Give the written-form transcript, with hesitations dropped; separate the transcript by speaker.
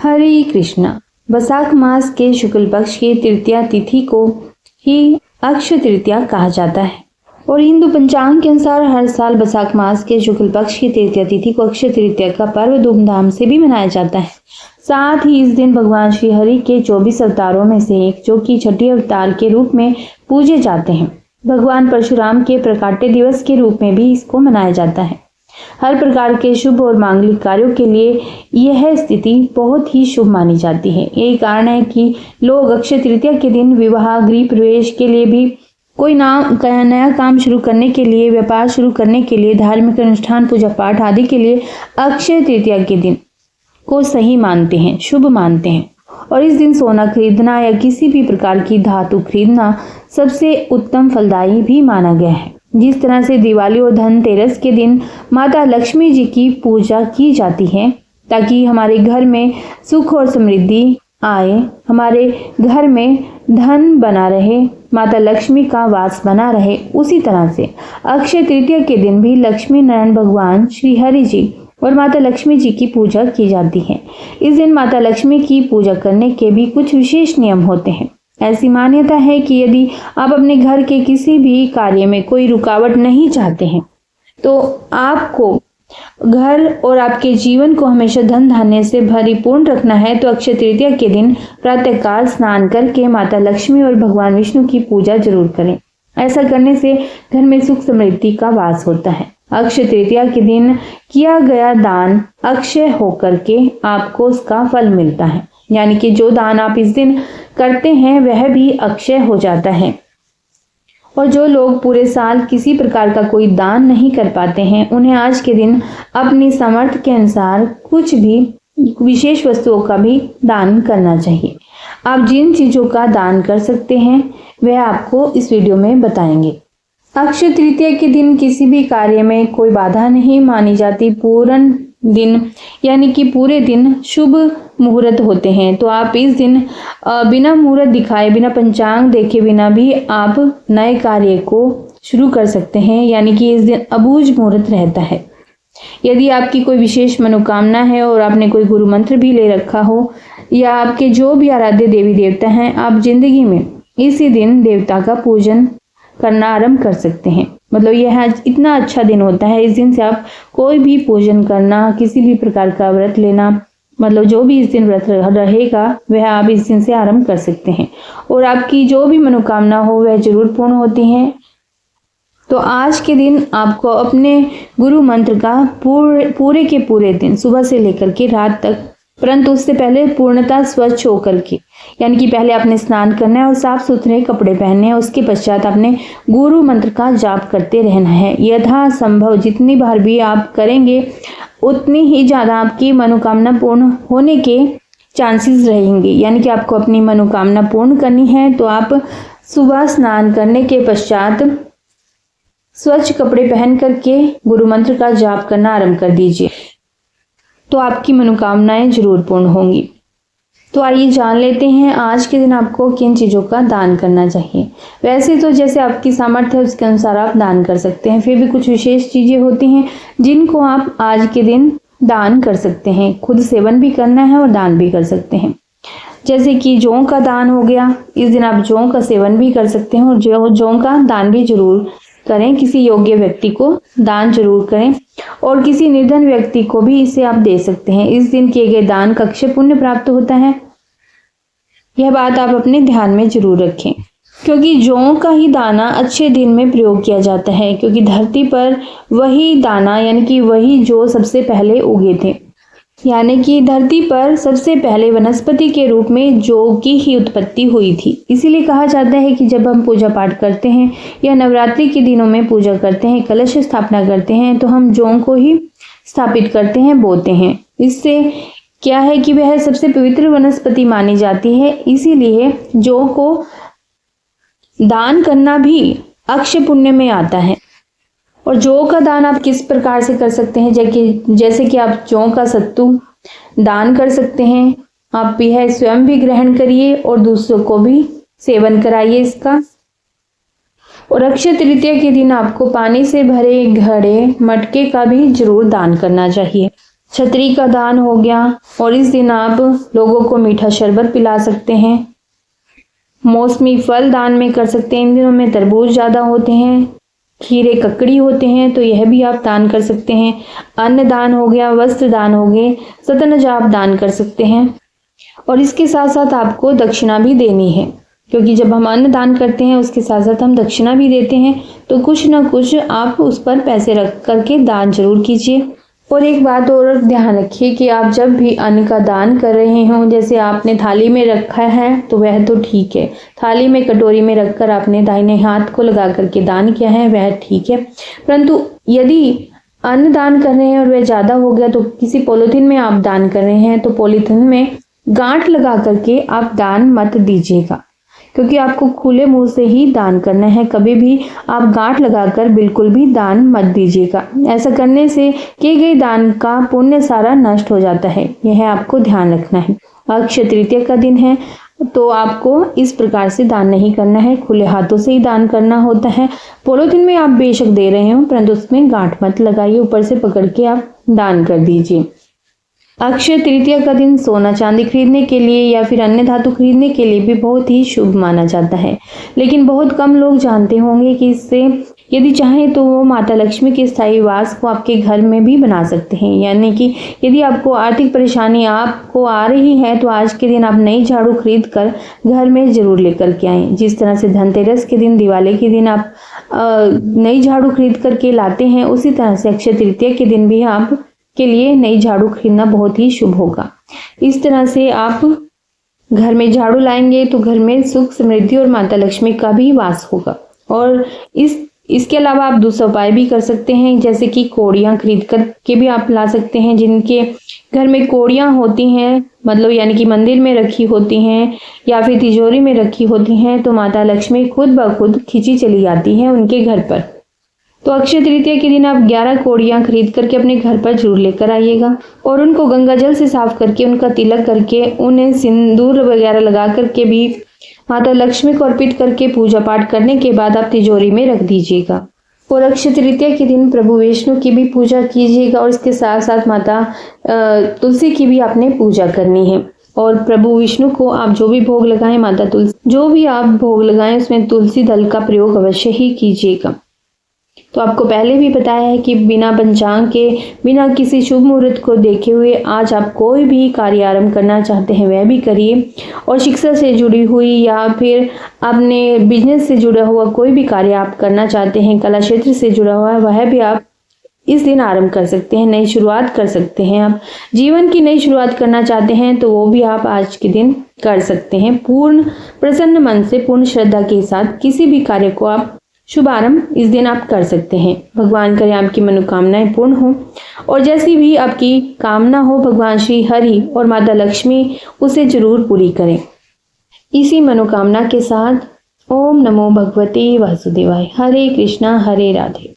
Speaker 1: हरे कृष्णा। वैशाख मास के शुक्ल पक्ष की तृतीया तिथि को ही अक्षय तृतीया कहा जाता है और हिंदू पंचांग के अनुसार हर साल वैशाख मास के शुक्ल पक्ष की तृतीया तिथि को अक्षय तृतीया का पर्व धूमधाम से भी मनाया जाता है। साथ ही इस दिन भगवान श्री हरि के 24 अवतारों में से एक जो कि छठी अवतार के रूप में पूजे जाते हैं, भगवान परशुराम के प्रकाट्य दिवस के रूप में भी इसको मनाया जाता है। हर प्रकार के शुभ और मांगलिक कार्यों के लिए यह स्थिति बहुत ही शुभ मानी जाती है। यही कारण है कि लोग अक्षय तृतीया के दिन विवाह, गृह प्रवेश के लिए भी, कोई नया काम शुरू करने के लिए, व्यापार शुरू करने के लिए, धार्मिक अनुष्ठान, पूजा पाठ आदि के लिए अक्षय तृतीया के दिन को सही मानते हैं, शुभ मानते हैं। और इस दिन सोना खरीदना या किसी भी प्रकार की धातु खरीदना सबसे उत्तम फलदायी भी माना गया है। जिस तरह से दिवाली और धनतेरस के दिन माता लक्ष्मी जी की पूजा की जाती है ताकि हमारे घर में सुख और समृद्धि आए, हमारे घर में धन बना रहे, माता लक्ष्मी का वास बना रहे, उसी तरह से अक्षय तृतीया के दिन भी लक्ष्मी नारायण भगवान श्री हरि जी और माता लक्ष्मी जी की पूजा की जाती है। इस दिन माता लक्ष्मी की पूजा करने के भी कुछ विशेष नियम होते हैं। ऐसी मान्यता है कि यदि आप अपने घर के किसी भी कार्य में कोई रुकावट नहीं चाहते हैं तो आपको घर और आपके जीवन को हमेशा धन धान्य से परिपूर्ण रखना है तो अक्षय तृतीया के दिन प्रातःकाल स्नान करके माता लक्ष्मी और भगवान विष्णु की पूजा जरूर करें। ऐसा करने से घर में सुख समृद्धि का वास होता है। अक्षय तृतीया के दिन किया गया दान अक्षय होकर के आपको उसका फल मिलता है, यानी कि जो दान आप इस दिन करते हैं वह भी अक्षय हो जाता है। और जो लोग पूरे साल किसी प्रकार का कोई दान नहीं कर पाते हैं, उन्हें आज के दिन अपनी सामर्थ्य के अनुसार कुछ भी विशेष वस्तुओं का भी दान करना चाहिए। आप जिन चीजों का दान कर सकते हैं वह आपको इस वीडियो में बताएंगे। अक्षय तृतीया के दिन किसी भी कार्य में कोई बाधा नहीं मानी जाती। पूर्ण दिन यानी कि पूरे दिन शुभ मुहूर्त होते हैं, तो आप इस दिन बिना मुहूर्त दिखाए, बिना पंचांग देखे बिना भी आप नए कार्य को शुरू कर सकते हैं, यानी कि इस दिन अबूझ मुहूर्त रहता है। यदि आपकी कोई विशेष मनोकामना है और आपने कोई गुरु मंत्र भी ले रखा हो या आपके जो भी आराध्य देवी देवता हैं, आप जिंदगी में इसी दिन देवता का पूजन करना आरंभ कर सकते हैं। मतलब यह इतना अच्छा दिन होता है, इस दिन से आप कोई भी पूजन करना, किसी भी प्रकार का व्रत लेना, मतलब जो भी इस दिन व्रत रहेगा वह आप इस दिन से आरंभ कर सकते हैं और आपकी जो भी मनोकामना हो वह जरूर पूर्ण होती है। तो आज के दिन आपको अपने गुरु मंत्र का पूरे के पूरे दिन सुबह से लेकर के रात तक, परंतु उससे पहले पूर्णतः स्वच्छ होकर के, यानी कि पहले आपने स्नान करना है और साफ सुथरे कपड़े पहनने हैं। उसके पश्चात आपने गुरु मंत्र का जाप करते रहना है। यथासंभव जितनी बार भी आप करेंगे उतनी ही ज़्यादा आपकी मनोकामना पूर्ण होने के चांसेस रहेंगे। यानी कि आपको अपनी मनोकामना पूर्ण करनी है तो आप सुबह स्नान करने के पश्चात स्वच्छ कपड़े पहन करके गुरु मंत्र का जाप करना आरंभ कर दीजिए, तो आपकी मनोकामनाएं जरूर पूर्ण होंगी। तो आइए जान लेते हैं आज के दिन आपको किन चीज़ों का दान करना चाहिए। वैसे तो जैसे आपकी सामर्थ्य है उसके अनुसार आप दान कर सकते हैं, फिर भी कुछ विशेष चीज़ें होती हैं जिनको आप आज के दिन दान कर सकते हैं। खुद सेवन भी करना है और दान भी कर सकते हैं। जैसे कि जौ का दान हो गया, इस दिन आप जौ का सेवन भी कर सकते हैं और जौ का दान भी जरूर करें। किसी योग्य व्यक्ति को दान जरूर करें और किसी निर्धन व्यक्ति को भी इसे आप दे सकते हैं। इस दिन किए गए दान का अक्षय पुण्य प्राप्त होता है। यह बात आप अपने ध्यान में जरूर रखें, क्योंकि जौ का ही दाना अच्छे दिन में प्रयोग किया जाता है, क्योंकि धरती पर वही दाना यानी कि वही जो सबसे पहले उगे थे, यानी कि धरती पर सबसे पहले वनस्पति के रूप में जौ की ही उत्पत्ति हुई थी। इसीलिए कहा जाता है कि जब हम पूजा पाठ करते हैं या नवरात्रि के दिनों में पूजा करते हैं, कलश स्थापना करते हैं, तो हम जौ को ही स्थापित करते हैं, बोते हैं। इससे क्या है कि वह सबसे पवित्र वनस्पति मानी जाती है। इसीलिए जौ को दान करना भी अक्षय पुण्य में आता है। और जौ का दान आप किस प्रकार से कर सकते हैं, जैसे कि आप जौ का सत्तू दान कर सकते हैं। आप यह स्वयं भी ग्रहण करिए और दूसरों को भी सेवन कराइए इसका। और अक्षय तृतीया के दिन आपको पानी से भरे घड़े, मटके का भी जरूर दान करना चाहिए। छतरी का दान हो गया। और इस दिन आप लोगों को मीठा शरबत पिला सकते हैं। मौसमी फल दान में कर सकते हैं। इन दिनों में तरबूज ज़्यादा होते हैं, खीरे ककड़ी होते हैं, तो यह भी आप दान कर सकते हैं। अन्न दान हो गया, वस्त्र दान हो गए, सतनजा आप दान कर सकते हैं। और इसके साथ साथ आपको दक्षिणा भी देनी है, क्योंकि जब हम अन्न दान करते हैं उसके साथ साथ हम दक्षिणा भी देते हैं, तो कुछ ना कुछ आप उस पर पैसे रख करके दान जरूर कीजिए। और एक बात और ध्यान रखिए कि आप जब भी अन्न का दान कर रहे हों, जैसे आपने थाली में रखा है तो वह तो ठीक है, थाली में कटोरी में रखकर आपने दाहिने हाथ को लगा करके दान किया है वह ठीक है, परंतु यदि अन्न दान कर रहे हैं और वह ज़्यादा हो गया तो किसी पॉलीथीन में आप दान कर रहे हैं तो पॉलीथीन में गांठ लगा करके आप दान मत दीजिएगा, क्योंकि आपको खुले मुंह से ही दान करना है। कभी भी आप गांठ लगाकर बिल्कुल भी दान मत दीजिएगा। ऐसा करने से किए गए दान का पुण्य सारा नष्ट हो जाता है, यह आपको ध्यान रखना है। अक्षय तृतीया का दिन है तो आपको इस प्रकार से दान नहीं करना है, खुले हाथों से ही दान करना होता है। पॉलीथीन में आप बेशक दे रहे हो परंतु उसमें गांठ मत लगाइए, ऊपर से पकड़ के आप दान कर दीजिए। अक्षय तृतीया का दिन सोना चांदी खरीदने के लिए या फिर अन्य धातु खरीदने के लिए भी बहुत ही शुभ माना जाता है, लेकिन बहुत कम लोग जानते होंगे कि इससे यदि चाहें तो वो माता लक्ष्मी के स्थायी वास को आपके घर में भी बना सकते हैं। यानी कि यदि आपको आर्थिक परेशानी आपको आ रही है तो आज के दिन आप नई झाड़ू खरीद कर घर में जरूर लेकर के आएँ। जिस तरह से धनतेरस के दिन, दिवाली के दिन आप नई झाड़ू खरीद करके लाते हैं, उसी तरह से अक्षय तृतीया के दिन भी आप के लिए नई झाड़ू खरीदना बहुत ही शुभ होगा। इस तरह से आप घर में झाड़ू लाएंगे तो घर में सुख, समृद्धि और माता लक्ष्मी का भी वास होगा। और इसके अलावा आप दूसरा उपाय भी कर सकते हैं, जैसे कि कोड़ियाँ खरीद कर के भी आप ला सकते हैं। जिनके घर में कोड़ियाँ होती हैं, मतलब यानी कि मंदिर में रखी होती हैं या फिर तिजोरी में रखी होती हैं, तो माता लक्ष्मी खुद ब खुद खींची चली जाती हैं उनके घर पर। तो अक्षय तृतीया के दिन आप 11 कोड़ियाँ खरीद करके अपने घर पर जरूर लेकर आइएगा और उनको गंगा जल से साफ करके, उनका तिलक करके, उन्हें सिंदूर वगैरह लगा करके भी माता लक्ष्मी को अर्पित करके पूजा पाठ करने के बाद आप तिजोरी में रख दीजिएगा। और अक्षय तृतीया के दिन प्रभु विष्णु की भी पूजा कीजिएगा और इसके साथ साथ माता तुलसी की भी आपने पूजा करनी है। और प्रभु विष्णु को आप जो भी भोग लगाएं, माता तुलसी जो भी आप भोग लगाएं उसमें तुलसी दल का प्रयोग अवश्य ही कीजिएगा। तो आपको पहले भी बताया है कि बिना पंचांग के, बिना किसी शुभ मुहूर्त को देखे हुए आज आप कोई भी कार्य आरंभ करना चाहते हैं वह भी करिए। और शिक्षा से जुड़ी हुई या फिर अपने बिजनेस से जुड़ा हुआ कोई भी कार्य आप करना चाहते हैं, कला क्षेत्र से जुड़ा हुआ है, वह भी आप इस दिन आरंभ कर सकते हैं, नई शुरुआत कर सकते हैं। आप जीवन की नई शुरुआत करना चाहते हैं तो वो भी आप आज के दिन कर सकते हैं। पूर्ण प्रसन्न मन से, पूर्ण श्रद्धा के साथ किसी भी कार्य को आप शुभारंभ इस दिन आप कर सकते हैं। भगवान करे आपकी मनोकामनाएं पूर्ण हो और जैसी भी आपकी कामना हो भगवान श्री हरि और माता लक्ष्मी उसे जरूर पूरी करें। इसी मनोकामना के साथ ओम नमो भगवते वासुदेवाय। हरे कृष्णा हरे राधे।